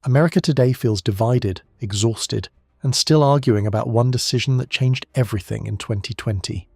America today feels divided, exhausted, and still arguing about one decision that changed everything in 2020.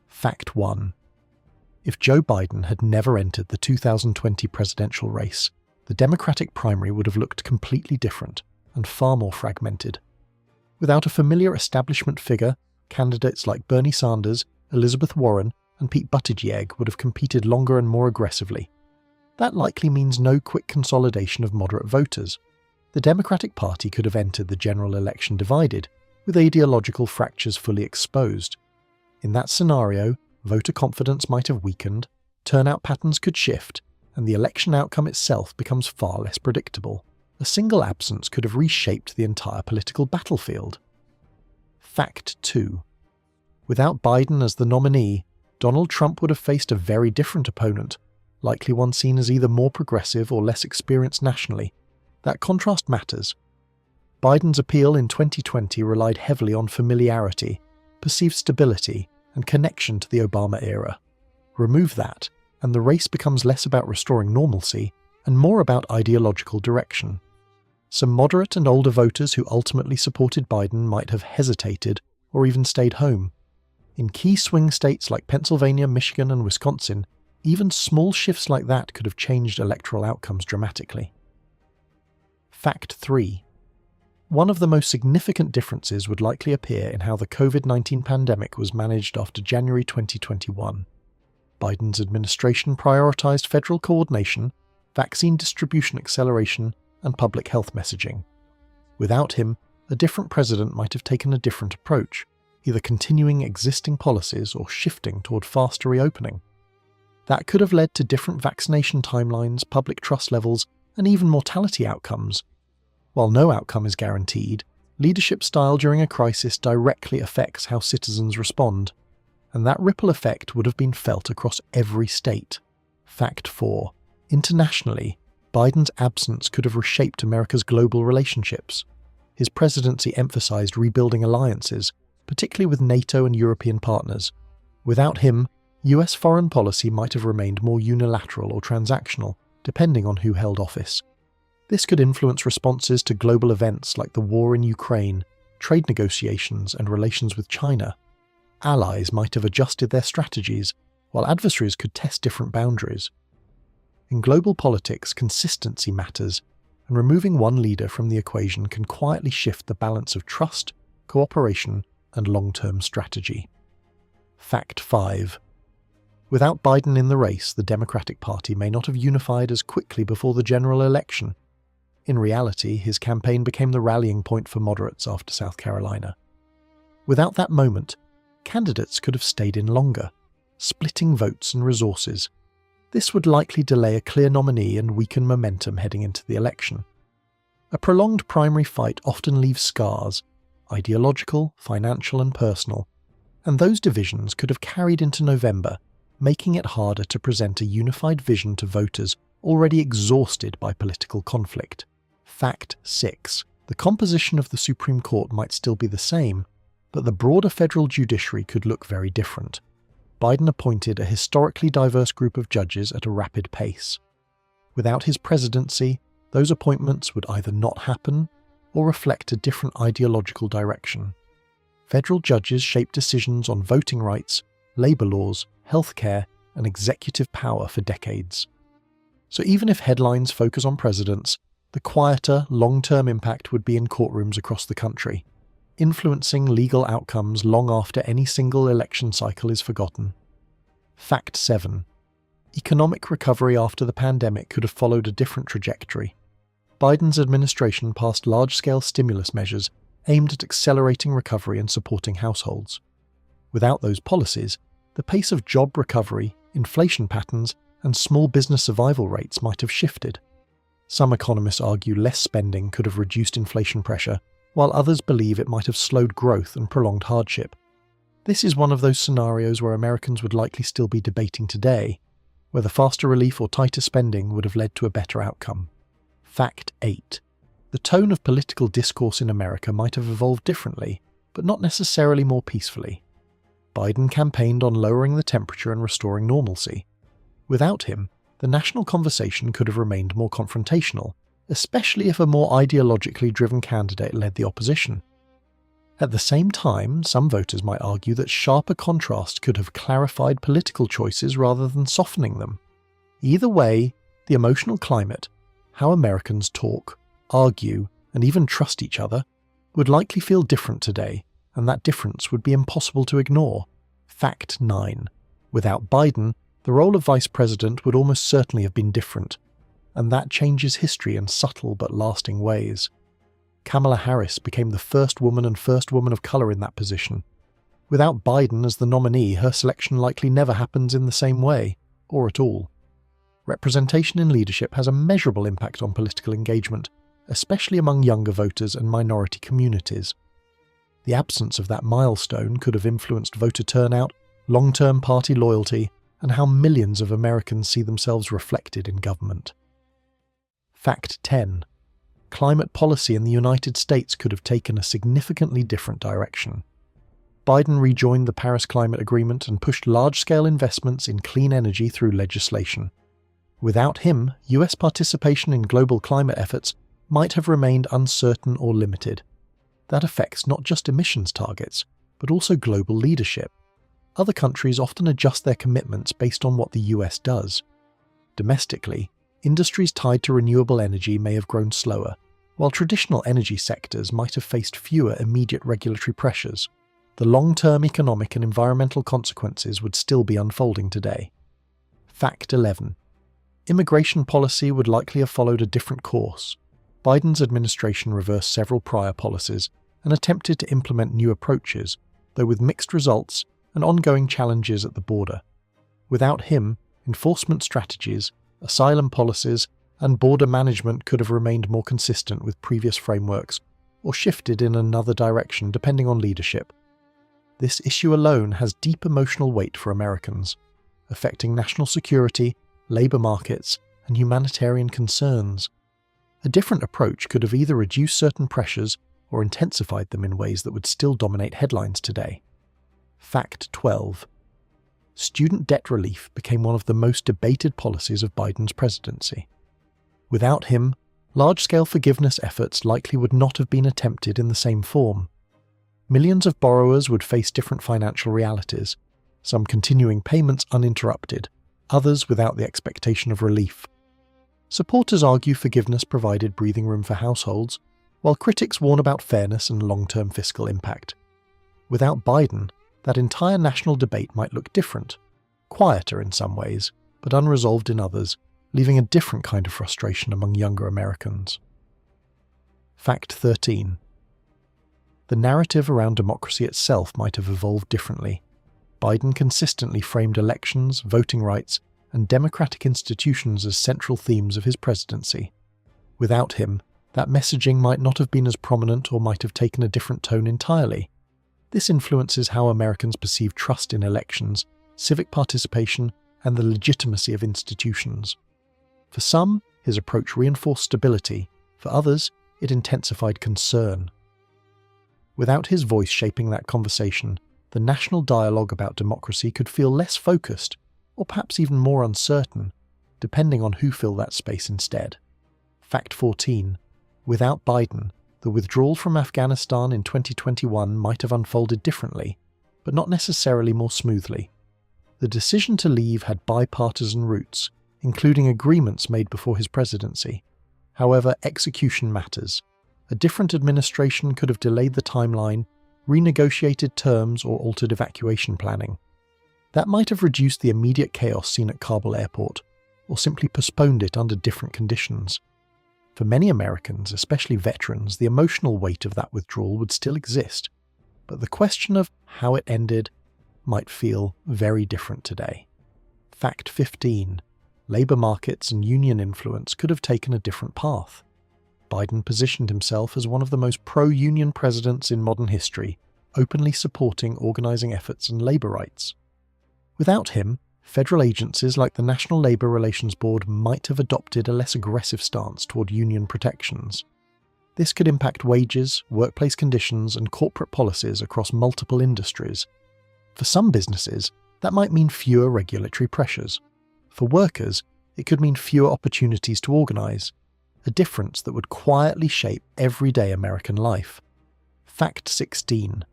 Fact 1. If Joe Biden had never entered the 2020 presidential race, the Democratic primary would have looked completely different and far more fragmented. Without a familiar establishment figure, candidates like Bernie Sanders, Elizabeth Warren, and Pete Buttigieg would have competed longer and more aggressively. That likely means no quick consolidation of moderate voters. The Democratic Party could have entered the general election divided, with ideological fractures fully exposed. In that scenario, voter confidence might have weakened, turnout patterns could shift, and the election outcome itself becomes far less predictable. A single absence could have reshaped the entire political battlefield. Fact 2. Without Biden as the nominee, Donald Trump would have faced a very different opponent, likely one seen as either more progressive or less experienced nationally. That contrast matters. Biden's appeal in 2020 relied heavily on familiarity, perceived stability, and connection to the Obama era. Remove that, and the race becomes less about restoring normalcy and more about ideological direction. Some moderate and older voters who ultimately supported Biden might have hesitated or even stayed home. In key swing states like Pennsylvania, Michigan, and Wisconsin, even small shifts like that could have changed electoral outcomes dramatically. Fact 3. One of the most significant differences would likely appear in how the COVID-19 pandemic was managed after January 2021. Biden's administration prioritized federal coordination, vaccine distribution acceleration, and public health messaging. Without him, a different president might have taken a different approach, either continuing existing policies or shifting toward faster reopening. That could have led to different vaccination timelines, public trust levels, and even mortality outcomes. While no outcome is guaranteed, leadership style during a crisis directly affects how citizens respond, and that ripple effect would have been felt across every state. Fact 4. Internationally, Biden's absence could have reshaped America's global relationships. His presidency emphasized rebuilding alliances, particularly with NATO and European partners. Without him, US foreign policy might have remained more unilateral or transactional, depending on who held office. This could influence responses to global events like the war in Ukraine, trade negotiations, and relations with China. Allies might have adjusted their strategies, while adversaries could test different boundaries. In global politics, consistency matters, and removing one leader from the equation can quietly shift the balance of trust, cooperation, and long-term strategy. Fact 5. Without Biden in the race, the Democratic Party may not have unified as quickly before the general election. In reality, his campaign became the rallying point for moderates after South Carolina. Without that moment, candidates could have stayed in longer, splitting votes and resources. This would likely delay a clear nominee and weaken momentum heading into the election. A prolonged primary fight often leaves scars, ideological, financial, and personal, and those divisions could have carried into November, making it harder to present a unified vision to voters already exhausted by political conflict. Fact 6. The composition of the Supreme Court might still be the same, but the broader federal judiciary could look very different. Biden appointed a historically diverse group of judges at a rapid pace. Without his presidency, those appointments would either not happen or reflect a different ideological direction. Federal judges shape decisions on voting rights, labor laws, healthcare, and executive power for decades. So even if headlines focus on presidents, the quieter, long-term impact would be in courtrooms across the country, influencing legal outcomes long after any single election cycle is forgotten. Fact 7. Economic recovery after the pandemic could have followed a different trajectory. Biden's administration passed large-scale stimulus measures aimed at accelerating recovery and supporting households. Without those policies, the pace of job recovery, inflation patterns, and small business survival rates might have shifted. Some economists argue less spending could have reduced inflation pressure, while others believe it might have slowed growth and prolonged hardship. This is one of those scenarios where Americans would likely still be debating today, whether faster relief or tighter spending would have led to a better outcome. Fact 8. The tone of political discourse in America might have evolved differently, but not necessarily more peacefully. Biden campaigned on lowering the temperature and restoring normalcy. Without him, the national conversation could have remained more confrontational, especially if a more ideologically driven candidate led the opposition. At the same time, some voters might argue that sharper contrast could have clarified political choices rather than softening them. Either way, the emotional climate, how Americans talk, argue, and even trust each other, would likely feel different today, and that difference would be impossible to ignore. Fact 9. Without Biden, the role of vice president would almost certainly have been different, and that changes history in subtle but lasting ways. Kamala Harris became the first woman of color in that position. Without Biden as the nominee, her selection likely never happens in the same way, or at all. Representation in leadership has a measurable impact on political engagement, especially among younger voters and minority communities. The absence of that milestone could have influenced voter turnout, long-term party loyalty, and how millions of Americans see themselves reflected in government. Fact 10. Climate policy in the United States could have taken a significantly different direction. Biden rejoined the Paris Climate Agreement and pushed large-scale investments in clean energy through legislation. Without him, US participation in global climate efforts might have remained uncertain or limited. That affects not just emissions targets, but also global leadership. Other countries often adjust their commitments based on what the US does. Domestically, industries tied to renewable energy may have grown slower, while traditional energy sectors might have faced fewer immediate regulatory pressures. The long-term economic and environmental consequences would still be unfolding today. Fact 11. Immigration policy would likely have followed a different course. Biden's administration reversed several prior policies and attempted to implement new approaches, though with mixed results and ongoing challenges at the border. Without him, enforcement strategies, asylum policies, and border management could have remained more consistent with previous frameworks, or shifted in another direction depending on leadership. This issue alone has deep emotional weight for Americans, affecting national security, labour markets, and humanitarian concerns. A different approach could have either reduced certain pressures or intensified them in ways that would still dominate headlines today. Fact 12. Student debt relief became one of the most debated policies of Biden's presidency. Without him, large-scale forgiveness efforts likely would not have been attempted in the same form. Millions of borrowers would face different financial realities, some continuing payments uninterrupted, others without the expectation of relief. Supporters argue forgiveness provided breathing room for households, while critics warn about fairness and long-term fiscal impact. Without Biden, that entire national debate might look different, quieter in some ways, but unresolved in others, leaving a different kind of frustration among younger Americans. Fact 13. The narrative around democracy itself might have evolved differently. Biden consistently framed elections, voting rights, and democratic institutions as central themes of his presidency. Without him, that messaging might not have been as prominent or might have taken a different tone entirely. This influences how Americans perceive trust in elections, civic participation, and the legitimacy of institutions. For some, his approach reinforced stability. For others, it intensified concern. Without his voice shaping that conversation, the national dialogue about democracy could feel less focused, or perhaps even more uncertain, depending on who filled that space instead. Fact 14. Without Biden, the withdrawal from Afghanistan in 2021 might have unfolded differently, but not necessarily more smoothly. The decision to leave had bipartisan roots, including agreements made before his presidency. However, execution matters. A different administration could have delayed the timeline, renegotiated terms, or altered evacuation planning. That might have reduced the immediate chaos seen at Kabul airport, or simply postponed it under different conditions. For many Americans, especially veterans, the emotional weight of that withdrawal would still exist, but the question of how it ended might feel very different today. Fact 15. Labour markets and union influence could have taken a different path. Biden positioned himself as one of the most pro-union presidents in modern history, openly supporting organising efforts and labour rights. Without him, federal agencies like the National Labour Relations Board might have adopted a less aggressive stance toward union protections. This could impact wages, workplace conditions, and corporate policies across multiple industries. For some businesses, that might mean fewer regulatory pressures. For workers, it could mean fewer opportunities to organise. a difference that would quietly shape everyday American life. Fact 16.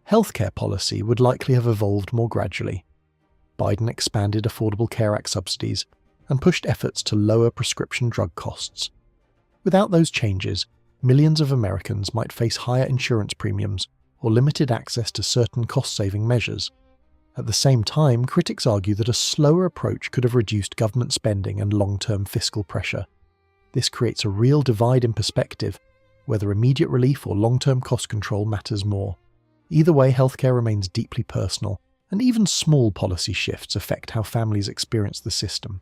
Healthcare policy would likely have evolved more gradually. Biden expanded Affordable Care Act subsidies and pushed efforts to lower prescription drug costs. Without those changes, millions of Americans might face higher insurance premiums or limited access to certain cost-saving measures. At the same time, critics argue that a slower approach could have reduced government spending and long-term fiscal pressure. This creates a real divide in perspective, whether immediate relief or long-term cost control matters more. Either way, healthcare remains deeply personal, and even small policy shifts affect how families experience the system.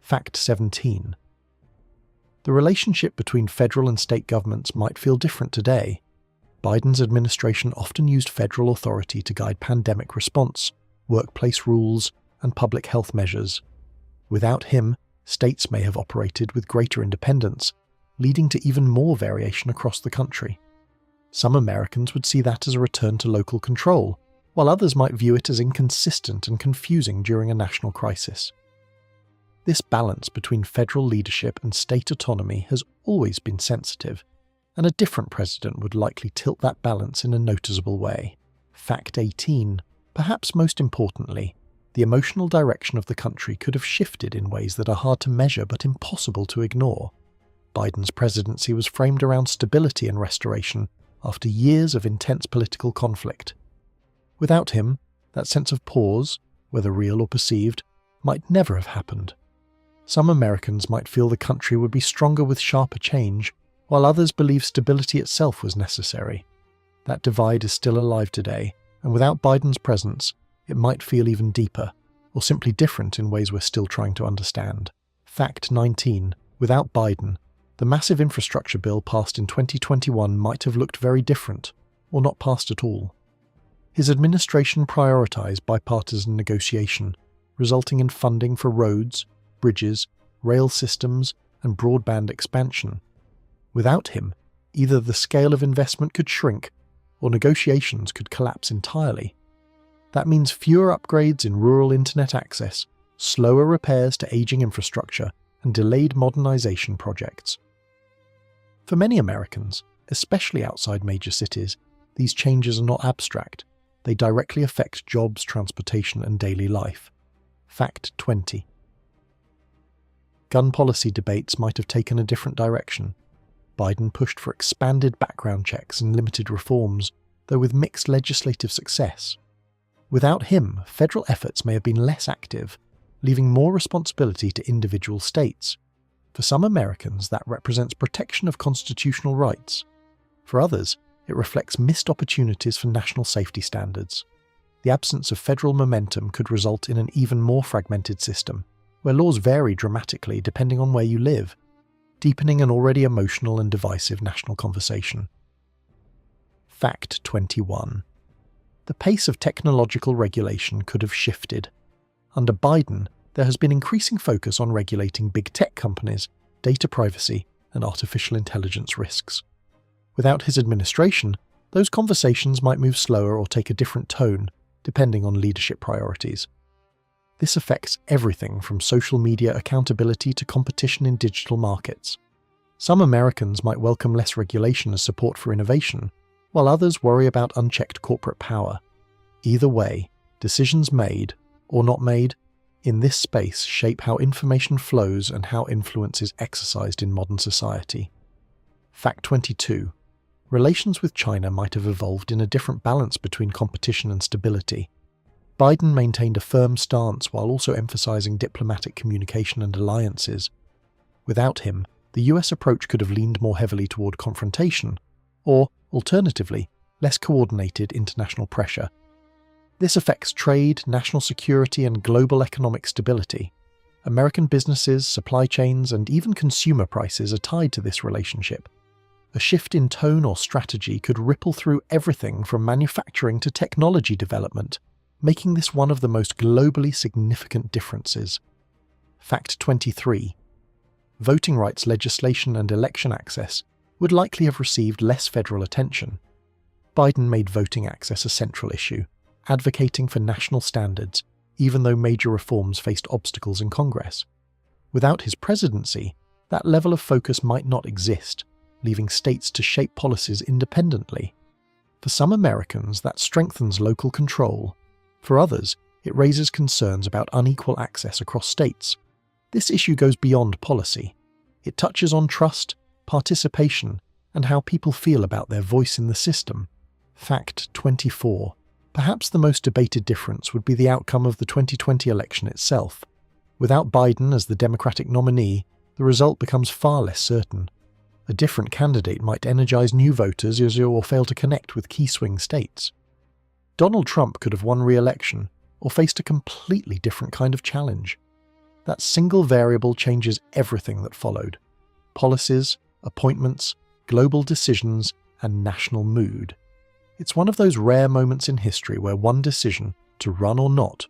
Fact 17. The relationship between federal and state governments might feel different today. Biden's administration often used federal authority to guide pandemic response, workplace rules, and public health measures. Without him, states may have operated with greater independence, leading to even more variation across the country. Some Americans would see that as a return to local control, while others might view it as inconsistent and confusing during a national crisis. This balance between federal leadership and state autonomy has always been sensitive, and a different president would likely tilt that balance in a noticeable way. Fact 18. Perhaps most importantly, the emotional direction of the country could have shifted in ways that are hard to measure but impossible to ignore. Biden's presidency was framed around stability and restoration after years of intense political conflict. Without him, that sense of pause, whether real or perceived, might never have happened. Some Americans might feel the country would be stronger with sharper change, while others believe stability itself was necessary. That divide is still alive today, and without Biden's presence, it might feel even deeper, or simply different in ways we're still trying to understand. Fact 19. Without Biden, the massive infrastructure bill passed in 2021 might have looked very different, or not passed at all. His administration prioritized bipartisan negotiation, resulting in funding for roads, bridges, rail systems, and broadband expansion. Without him, either the scale of investment could shrink, or negotiations could collapse entirely. That means fewer upgrades in rural internet access, slower repairs to aging infrastructure, and delayed modernization projects. For many Americans, especially outside major cities, these changes are not abstract. They directly affect jobs, transportation, and daily life. Fact 20. Gun policy debates might have taken a different direction. Biden pushed for expanded background checks and limited reforms, though with mixed legislative success. Without him, federal efforts may have been less active, leaving more responsibility to individual states. For some Americans, that represents protection of constitutional rights. For others, it reflects missed opportunities for national safety standards. The absence of federal momentum could result in an even more fragmented system, where laws vary dramatically depending on where you live, deepening an already emotional and divisive national conversation. Fact 21. The pace of technological regulation could have shifted. Under Biden, there has been increasing focus on regulating big tech companies, data privacy, and artificial intelligence risks. Without his administration, those conversations might move slower or take a different tone, depending on leadership priorities. This affects everything from social media accountability to competition in digital markets. Some Americans might welcome less regulation as support for innovation, while others worry about unchecked corporate power. Either way, decisions made, or not made, in this space shape how information flows and how influence is exercised in modern society. Fact 22. Relations with China might have evolved in a different balance between competition and stability. Biden maintained a firm stance while also emphasizing diplomatic communication and alliances. Without him, the US approach could have leaned more heavily toward confrontation, or, alternatively, less coordinated international pressure. This affects trade, national security, and global economic stability. American businesses, supply chains, and even consumer prices are tied to this relationship. A shift in tone or strategy could ripple through everything from manufacturing to technology development, making this one of the most globally significant differences. Fact 23. Voting rights legislation and election access would likely have received less federal attention. Biden made voting access a central issue, advocating for national standards, even though major reforms faced obstacles in Congress. Without his presidency, that level of focus might not exist, leaving states to shape policies independently. For some Americans, that strengthens local control. For others, it raises concerns about unequal access across states. This issue goes beyond policy. It touches on trust, participation, and how people feel about their voice in the system. Fact 24. Perhaps the most debated difference would be the outcome of the 2020 election itself. Without Biden as the Democratic nominee, the result becomes far less certain. A different candidate might energize new voters or fail to connect with key swing states. Donald Trump could have won re-election or faced a completely different kind of challenge. That single variable changes everything that followed: policies, appointments, global decisions, and national mood. It's one of those rare moments in history where one decision, to run or not,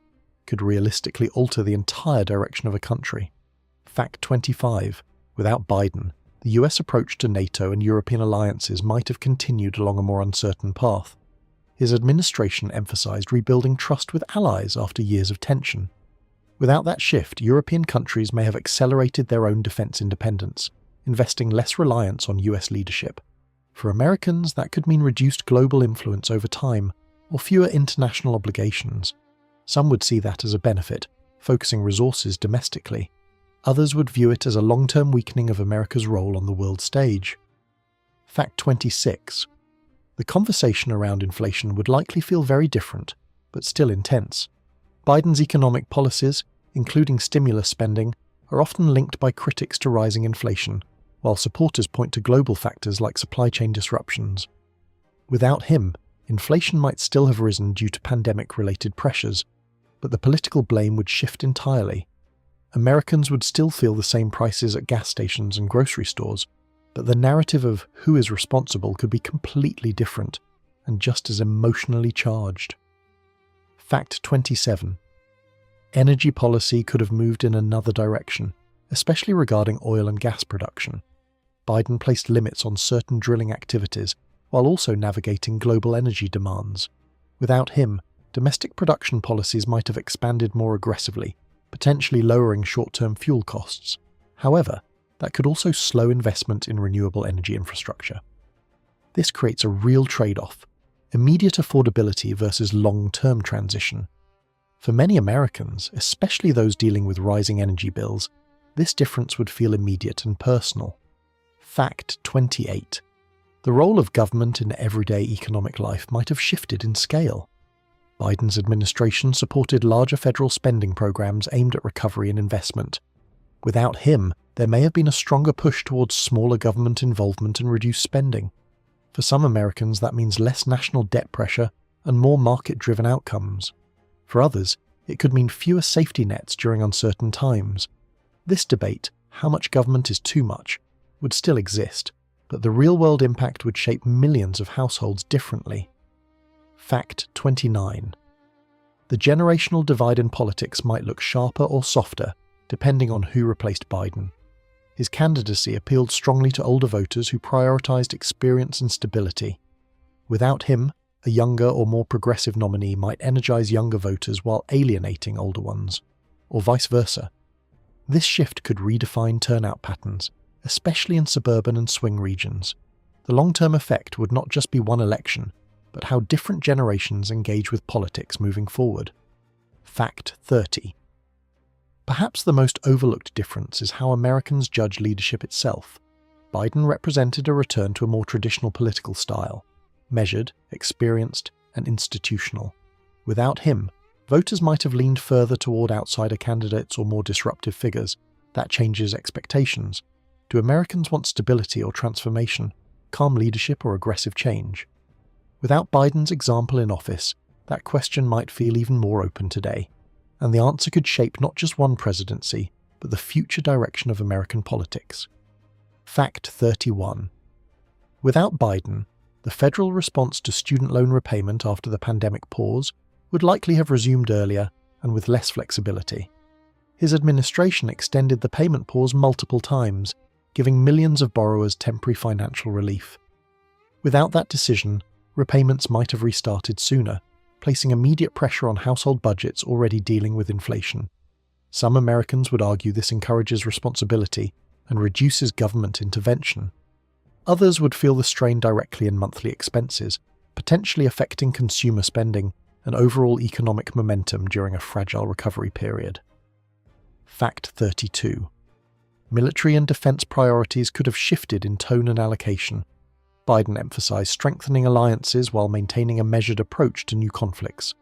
could realistically alter the entire direction of a country. Fact 25. Without Biden, the US approach to NATO and European alliances might have continued along a more uncertain path. His administration emphasized rebuilding trust with allies after years of tension. Without that shift, European countries may have accelerated their own defense independence, investing less reliance on US leadership. For Americans, that could mean reduced global influence over time, or fewer international obligations. Some would see that as a benefit, focusing resources domestically. Others would view it as a long-term weakening of America's role on the world stage. Fact 26. The conversation around inflation would likely feel very different, but still intense. Biden's economic policies, including stimulus spending, are often linked by critics to rising inflation, while supporters point to global factors like supply chain disruptions. Without him, inflation might still have risen due to pandemic-related pressures, but the political blame would shift entirely. Americans would still feel the same prices at gas stations and grocery stores, but the narrative of who is responsible could be completely different and just as emotionally charged. Fact 27. Energy policy could have moved in another direction, especially regarding oil and gas production. Biden placed limits on certain drilling activities while also navigating global energy demands. Without him, domestic production policies might have expanded more aggressively, potentially lowering short-term fuel costs. However, that could also slow investment in renewable energy infrastructure. This creates a real trade-off: immediate affordability versus long-term transition. For many Americans, especially those dealing with rising energy bills, this difference would feel immediate and personal. Fact 28. The role of government in everyday economic life might have shifted in scale. Biden's administration supported larger federal spending programs aimed at recovery and investment. Without him, there may have been a stronger push towards smaller government involvement and reduced spending. For some Americans, that means less national debt pressure and more market-driven outcomes. For others, it could mean fewer safety nets during uncertain times. This debate, how much government is too much, would still exist, but the real-world impact would shape millions of households differently. Fact 29. The generational divide in politics might look sharper or softer, depending on who replaced Biden. His candidacy appealed strongly to older voters who prioritized experience and stability. Without him, a younger or more progressive nominee might energize younger voters while alienating older ones, or vice versa. This shift could redefine turnout patterns, especially in suburban and swing regions. The long-term effect would not just be one election, but how different generations engage with politics moving forward. Fact 30. Perhaps the most overlooked difference is how Americans judge leadership itself. Biden represented a return to a more traditional political style, measured, experienced, and institutional. Without him, voters might have leaned further toward outsider candidates or more disruptive figures. That changes expectations. Do Americans want stability or transformation, calm leadership or aggressive change? Without Biden's example in office, that question might feel even more open today, and the answer could shape not just one presidency, but the future direction of American politics. Fact 31. Without Biden, the federal response to student loan repayment after the pandemic pause would likely have resumed earlier and with less flexibility. His administration extended the payment pause multiple times, giving millions of borrowers temporary financial relief. Without that decision, repayments might have restarted sooner, placing immediate pressure on household budgets already dealing with inflation. Some Americans would argue this encourages responsibility and reduces government intervention. Others would feel the strain directly in monthly expenses, potentially affecting consumer spending and overall economic momentum during a fragile recovery period. Fact 32. Military and defense priorities could have shifted in tone and allocation. Biden emphasized strengthening alliances while maintaining a measured approach to new conflicts.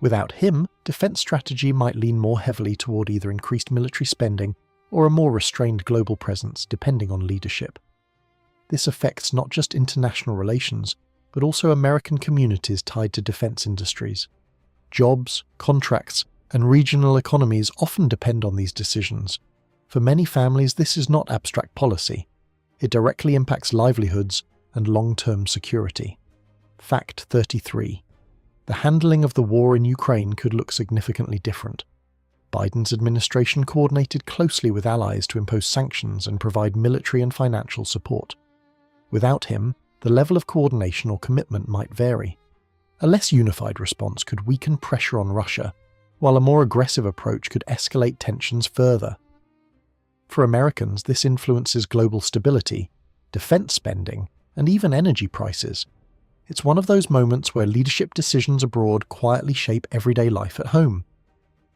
Without him, defense strategy might lean more heavily toward either increased military spending or a more restrained global presence, depending on leadership. This affects not just international relations, but also American communities tied to defense industries. Jobs, contracts, and regional economies often depend on these decisions. For many families, this is not abstract policy. It directly impacts livelihoods and long-term security. Fact 33. The handling of the war in Ukraine could look significantly different. Biden's administration coordinated closely with allies to impose sanctions and provide military and financial support. Without him, the level of coordination or commitment might vary. A less unified response could weaken pressure on Russia, while a more aggressive approach could escalate tensions further. For Americans, this influences global stability, defense spending, and even energy prices. It's one of those moments where leadership decisions abroad quietly shape everyday life at home.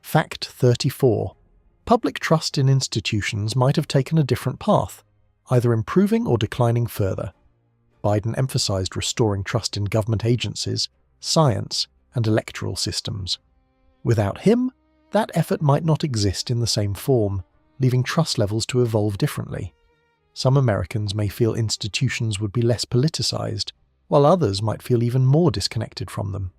Fact 34. Public trust in institutions might have taken a different path, either improving or declining further. Biden emphasized restoring trust in government agencies, science, and electoral systems. Without him, that effort might not exist in the same form, leaving trust levels to evolve differently. Some Americans may feel institutions would be less politicized, while others might feel even more disconnected from them.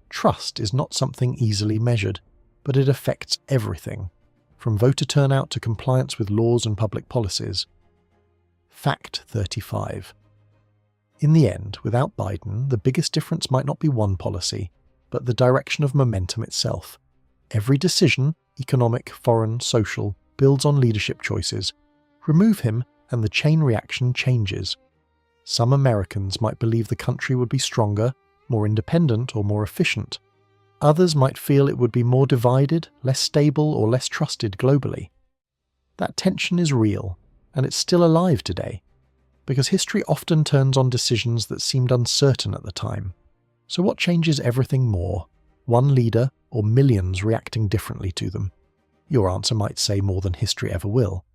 Trust is not something easily measured, but it affects everything, from voter turnout to compliance with laws and public policies. Fact 35. In the end, without Biden, the biggest difference might not be one policy, but the direction of momentum itself. Every decision, economic, foreign, social, builds on leadership choices. Remove him, and the chain reaction changes. Some Americans might believe the country would be stronger, more independent, or more efficient. Others might feel it would be more divided, less stable, or less trusted globally. That tension is real, and it's still alive today, because history often turns on decisions that seemed uncertain at the time. So what changes everything more? One leader, or millions reacting differently to them? Your answer might say more than history ever will.